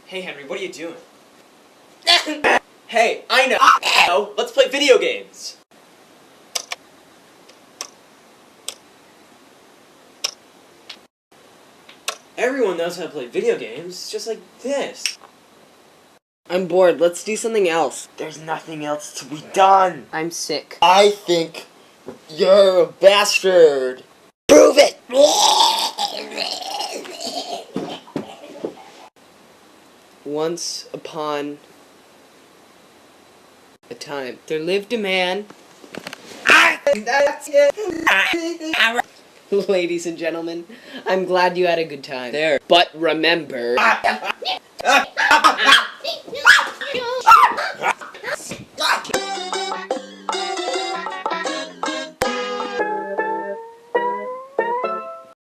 Hey Henry, what are you doing? Hey, I know! Let's play video games! Everyone knows how to play video games, just like this. I'm bored. Let's do something else. There's nothing else to be done. I'm sick. I think you're a bastard. Prove it! Once upon a time, there lived a man. That's it. Ladies and gentlemen, I'm glad you had a good time. There. But remember...